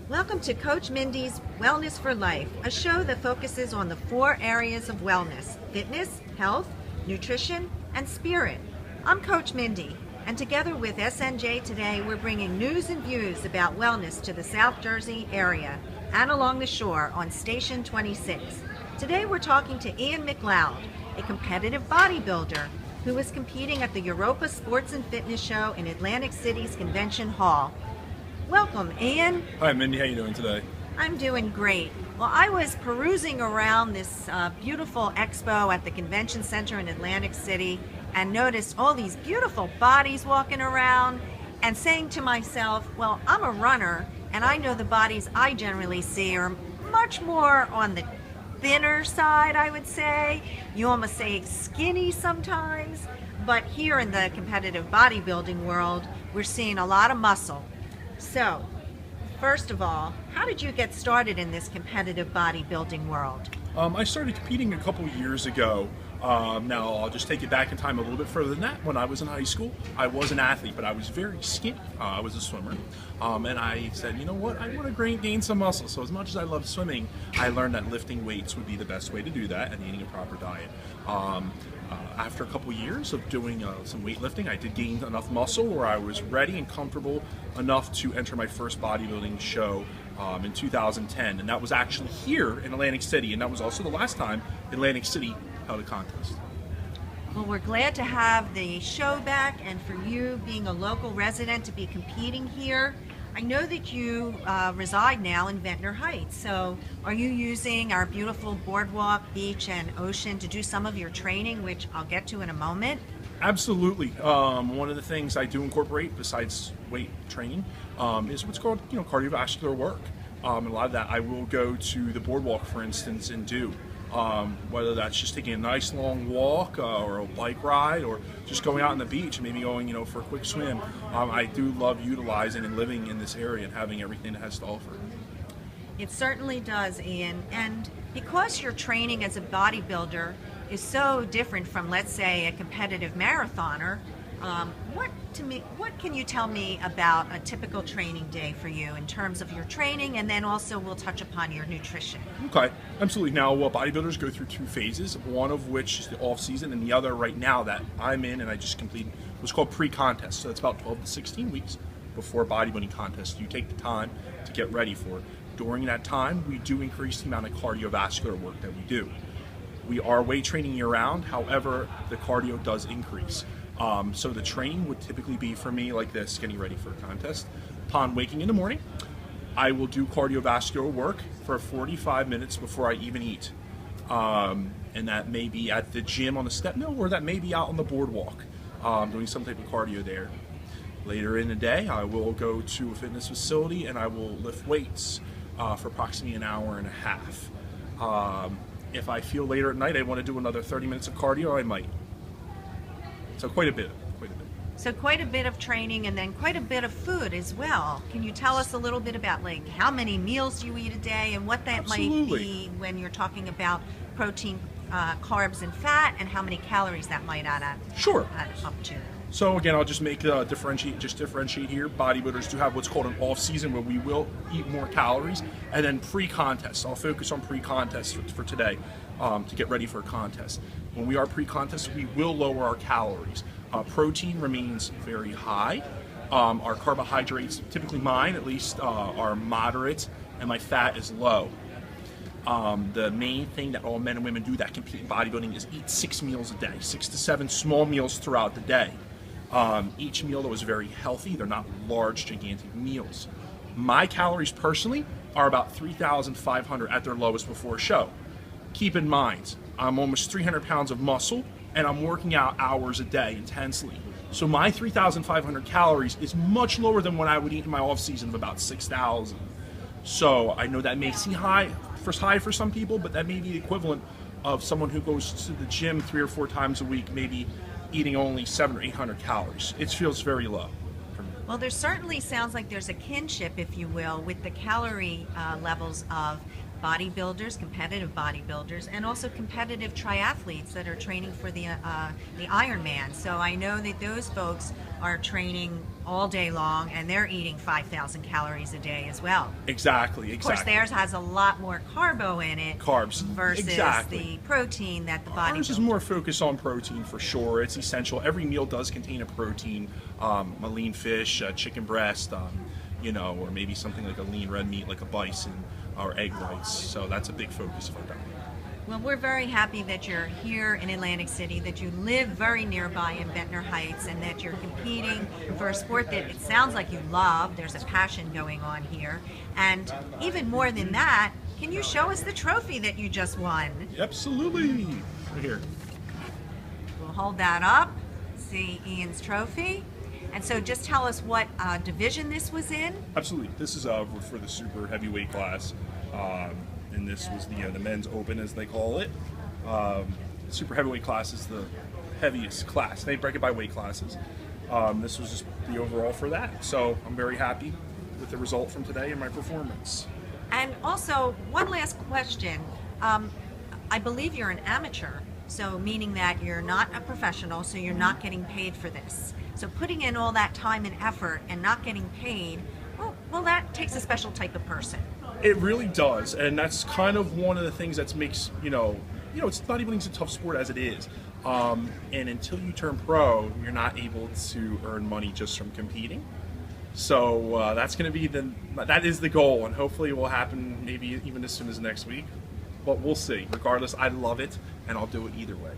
Welcome to Coach Mindy's Wellness for Life, a show that focuses on the 4 areas of wellness: fitness, health, nutrition, and spirit. I'm Coach Mindy, and together with SNJ today, we're bringing news and views about wellness to the South Jersey area and along the shore on Station 26. Today we're talking to McLeod, a competitive bodybuilder who is competing at the Europa Sports and Fitness Show in Atlantic City's Convention Hall. Welcome, Ian. Hi, Mindy. How you doing today? I'm doing great. Well, I was perusing around this beautiful expo at the Convention Center in Atlantic City and noticed all these beautiful bodies walking around and saying to myself, well, I'm a runner and I know the bodies I generally see are much more on the thinner side, I would say. You almost say skinny sometimes. But here in the competitive bodybuilding world, we're seeing a lot of muscle. So, first of all, how did you get started in this competitive bodybuilding world? I started competing a couple years ago. Now, I'll just take it back in time a little bit further than that. When I was in high school, I was an athlete, but I was very skinny. I was a swimmer. And I said, you know what, I want to gain some muscle. So as much as I loved swimming, I learned that lifting weights would be the best way to do that and eating a proper diet. After a couple years of doing some weightlifting, I did gain enough muscle where I was ready and comfortable enough to enter my first bodybuilding show in 2010, and that was actually here in Atlantic City, and that was also the last time Atlantic City held a contest. Well, we're glad to have the show back, and for you being a local resident to be competing here. I know that you reside now in Ventnor Heights, so are you using our beautiful boardwalk, beach, and ocean to do some of your training, which I'll get to in a moment? Absolutely. One of the things I do incorporate besides weight training is what's called cardiovascular work. And a lot of that I will go to the boardwalk, for instance, and do. Whether that's just taking a nice long walk or a bike ride or just going out on the beach and maybe going for a quick swim. I do love utilizing and living in this area and having everything it has to offer. It certainly does, Ian. And because your training as a bodybuilder is so different from, let's say, a competitive marathoner, what can you tell me about a typical training day for you in terms of your training, and then also we'll touch upon your nutrition? Okay, absolutely. Now, bodybuilders go through 2 phases, one of which is the off-season, and the other right now that I'm in and I just completed was called pre-contest. So it's about 12 to 16 weeks before a bodybuilding contest. You take the time to get ready for it. During that time, we do increase the amount of cardiovascular work that we do. We are weight training year-round, however, the cardio does increase. So the training would typically be for me like this, getting ready for a contest. Upon waking in the morning, I will do cardiovascular work for 45 minutes before I even eat. And that may be at the gym on the step mill, or that may be out on the boardwalk, doing some type of cardio there. Later in the day, I will go to a fitness facility and I will lift weights for approximately an hour and a half. If I feel later at night I want to do another 30 minutes of cardio, I might. So quite a bit. So quite a bit of training, and then quite a bit of food as well. Can you tell us a little bit about like how many meals you eat a day and what that might be when you're talking about protein, carbs, and fat, and how many calories that might add up? Sure. Add up to. So again, I'll just make differentiate here. Bodybuilders do have what's called an off season where we will eat more calories, and then pre-contest. I'll focus on pre-contest for today to get ready for a contest. When we are pre-contest, we will lower our calories. Protein remains very high. Our carbohydrates, typically mine at least, are moderate, and my fat is low. The main thing that all men and women do that compete in bodybuilding is eat 6 meals a day, 6 to 7 small meals throughout the day. Each meal, though, is very healthy. They're not large, gigantic meals. My calories personally are about 3,500 at their lowest before a show. Keep in mind, I'm almost 300 pounds of muscle, and I'm working out hours a day intensely. So my 3,500 calories is much lower than what I would eat in my off season of about 6,000. So I know that may seem high for some people, but that may be the equivalent of someone who goes to the gym 3 or 4 times a week, maybe eating only 700 or 800 calories. It feels very low. Well, there certainly sounds like there's a kinship, if you will, with the calorie levels of bodybuilders, competitive bodybuilders, and also competitive triathletes that are training for the Ironman. So I know that those folks are training all day long, and they're eating 5,000 calories a day as well. Exactly. Of course, theirs has a lot more carbo in it. Carbs. Versus the protein that the bodybuilder. Ours is more focused on protein for sure. It's essential. Every meal does contain a protein, a lean fish, a chicken breast, or maybe something like a lean red meat like a bison or egg whites. So that's a big focus of our diet. Well, we're very happy that you're here in Atlantic City, that you live very nearby in Ventnor Heights, and that you're competing for a sport that it sounds like you love. There's a passion going on here. And even more than that, can you show us the trophy that you just won? Absolutely. Right here. We'll hold that up. See Ian's trophy. And so just tell us what division this was in. Absolutely. This is for the super heavyweight class. And this was the men's open, as they call it. Super heavyweight class is the heaviest class. They break it by weight classes. This was just the overall for that. So I'm very happy with the result from today and my performance. And also, one last question. I believe you're an amateur, so meaning that you're not a professional, so you're not getting paid for this. So putting in all that time and effort and not getting paid, well, that takes a special type of person. It really does, and that's kind of one of the things that makes, it's bodybuilding's a tough sport as it is. And until you turn pro, you're not able to earn money just from competing. So that's going to be that is the goal, and hopefully it will happen maybe even as soon as next week. But we'll see. Regardless, I love it, and I'll do it either way.